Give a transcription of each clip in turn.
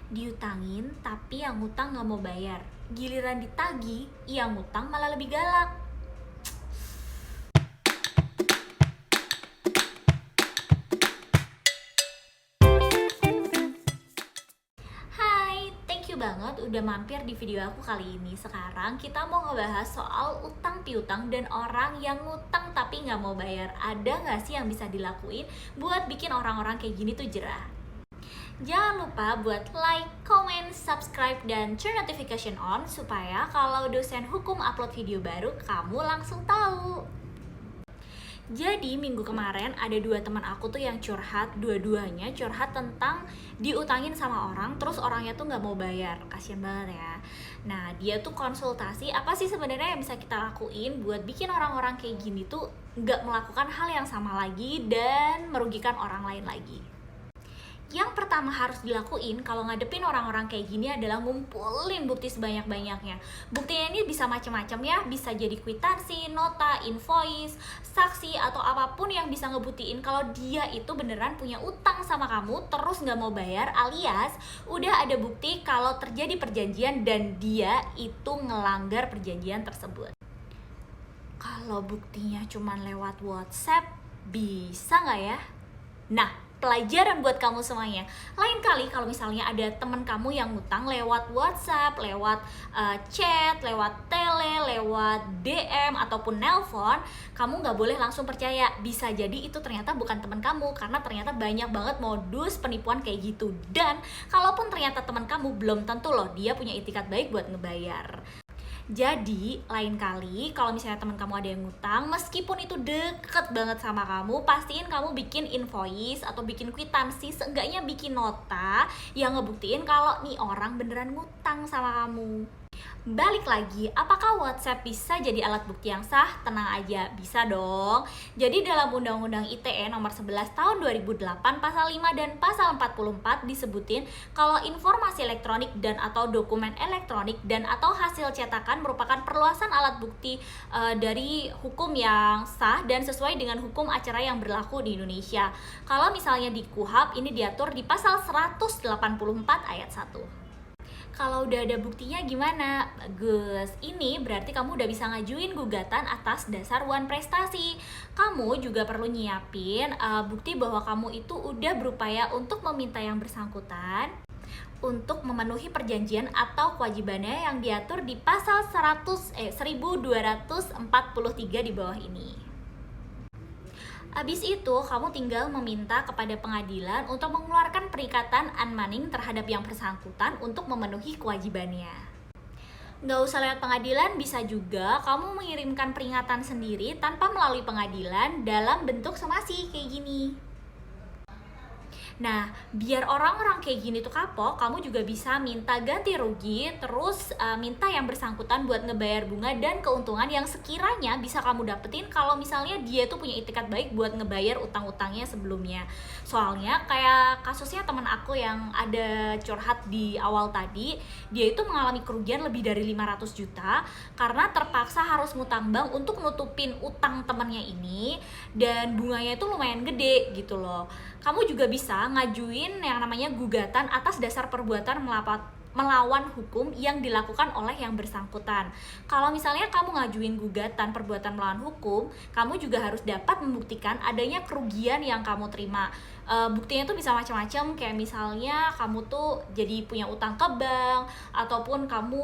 Diutangin tapi yang ngutang nggak mau bayar. Giliran ditagi, yang ngutang malah lebih galak. Hai, thank you banget udah mampir di video aku kali ini. Sekarang kita mau ngebahas soal utang piutang dan orang yang ngutang tapi nggak mau bayar. Ada nggak sih yang bisa dilakuin buat bikin orang-orang kayak gini tuh jerah? Jangan lupa buat like, comment, subscribe, dan turn notification on supaya kalau dosen hukum upload video baru, kamu langsung tahu. Jadi minggu kemarin ada dua teman aku tuh yang curhat, dua-duanya curhat tentang diutangin sama orang, terus orangnya tuh nggak mau bayar, kasian banget ya. Nah dia tuh konsultasi apa sih sebenarnya yang bisa kita lakuin buat bikin orang-orang kayak gini tuh nggak melakukan hal yang sama lagi dan merugikan orang lain lagi. Yang pertama harus dilakuin kalau ngadepin orang-orang kayak gini adalah ngumpulin bukti sebanyak-banyaknya. Buktinya ini bisa macam-macam ya, bisa jadi kwitansi, nota, invoice, saksi, atau apapun yang bisa ngebuktiin kalau dia itu beneran punya utang sama kamu terus nggak mau bayar, alias udah ada bukti kalau terjadi perjanjian dan dia itu ngelanggar perjanjian tersebut. Kalau buktinya cuma lewat WhatsApp, bisa nggak ya? Nah, pelajaran buat kamu semuanya. Lain kali kalau misalnya ada teman kamu yang ngutang lewat WhatsApp, lewat chat, lewat tele, lewat DM ataupun nelpon, kamu nggak boleh langsung percaya. Bisa jadi itu ternyata bukan teman kamu, karena ternyata banyak banget modus penipuan kayak gitu. Dan kalaupun ternyata teman kamu, belum tentu loh dia punya itikat baik buat ngebayar. Jadi, lain kali kalau misalnya teman kamu ada yang ngutang, meskipun itu deket banget sama kamu, pastiin kamu bikin invoice atau bikin kwitansi, seenggaknya bikin nota yang ngebuktiin kalau nih orang beneran ngutang sama kamu. Balik lagi, apakah WhatsApp bisa jadi alat bukti yang sah? Tenang aja, bisa dong. Jadi dalam Undang-Undang ITE nomor 11 tahun 2008 pasal 5 dan pasal 44 disebutin kalau informasi elektronik dan atau dokumen elektronik dan atau hasil cetakan merupakan perluasan alat bukti dari hukum yang sah dan sesuai dengan hukum acara yang berlaku di Indonesia. Kalau misalnya di KUHP ini diatur di pasal 184 ayat 1. Kalau udah ada buktinya gimana? Bagus, ini berarti kamu udah bisa ngajuin gugatan atas dasar wan prestasi. Kamu juga perlu nyiapin bukti bahwa kamu itu udah berupaya untuk meminta yang bersangkutan untuk memenuhi perjanjian atau kewajibannya yang diatur di pasal 1243 di bawah ini. Habis itu, kamu tinggal meminta kepada pengadilan untuk mengeluarkan perikatan unmanning terhadap yang bersangkutan untuk memenuhi kewajibannya. Nggak usah lewat pengadilan, bisa juga kamu mengirimkan peringatan sendiri tanpa melalui pengadilan dalam bentuk somasi kayak gini. Nah, biar orang-orang kayak gini tuh kapok, kamu juga bisa minta ganti rugi, terus minta yang bersangkutan buat ngebayar bunga dan keuntungan yang sekiranya bisa kamu dapetin kalau misalnya dia tuh punya itikat baik buat ngebayar utang-utangnya sebelumnya. Soalnya kayak kasusnya teman aku yang ada curhat di awal tadi, dia itu mengalami kerugian lebih dari 500 juta karena terpaksa harus ngutang bank untuk nutupin utang temannya ini, dan bunganya itu lumayan gede gitu loh. Kamu juga bisa ngajuin yang namanya gugatan atas dasar perbuatan melawan hukum yang dilakukan oleh yang bersangkutan. Kalau misalnya kamu ngajuin gugatan perbuatan melawan hukum, kamu juga harus dapat membuktikan adanya kerugian yang kamu terima. Buktinya tuh bisa macam-macam, kayak misalnya kamu tuh jadi punya utang ke bank, ataupun kamu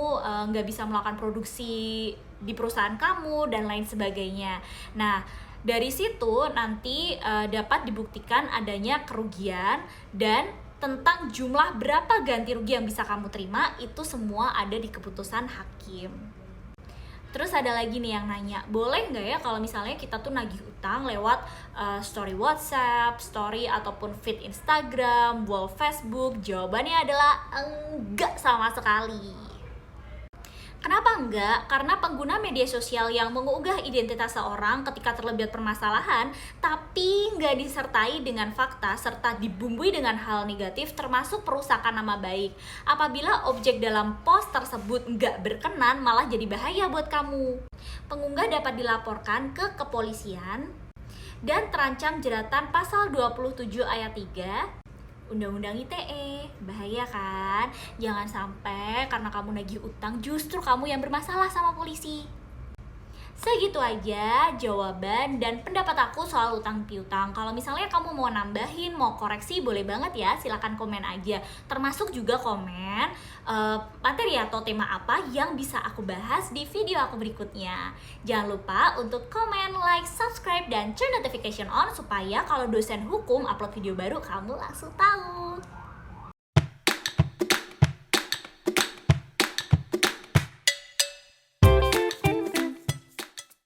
nggak bisa melakukan produksi di perusahaan kamu, dan lain sebagainya. Nah, dari situ nanti dapat dibuktikan adanya kerugian, dan tentang jumlah berapa ganti rugi yang bisa kamu terima, itu semua ada di keputusan hakim. Terus ada lagi nih yang nanya, boleh nggak ya kalau misalnya kita tuh nagih utang lewat story WhatsApp, story ataupun feed Instagram, wall Facebook? Jawabannya adalah enggak sama sekali. Kenapa enggak? Karena pengguna media sosial yang mengunggah identitas seorang ketika terlibat permasalahan, tapi nggak disertai dengan fakta serta dibumbui dengan hal negatif termasuk perusakan nama baik. Apabila objek dalam post tersebut nggak berkenan, malah jadi bahaya buat kamu. Pengunggah dapat dilaporkan ke kepolisian dan terancam jeratan pasal 27 ayat 3 Undang-undang ITE. Bahaya kan? Jangan sampai karena kamu nagih utang justru kamu yang bermasalah sama polisi. Segitu aja jawaban dan pendapat aku soal utang piutang. Kalau misalnya kamu mau nambahin, mau koreksi, boleh banget ya, silakan komen aja. Termasuk juga komen materi atau tema apa yang bisa aku bahas di video aku berikutnya. Jangan lupa untuk komen, like, subscribe, dan turn notification on supaya kalau dosen hukum upload video baru kamu langsung tahu.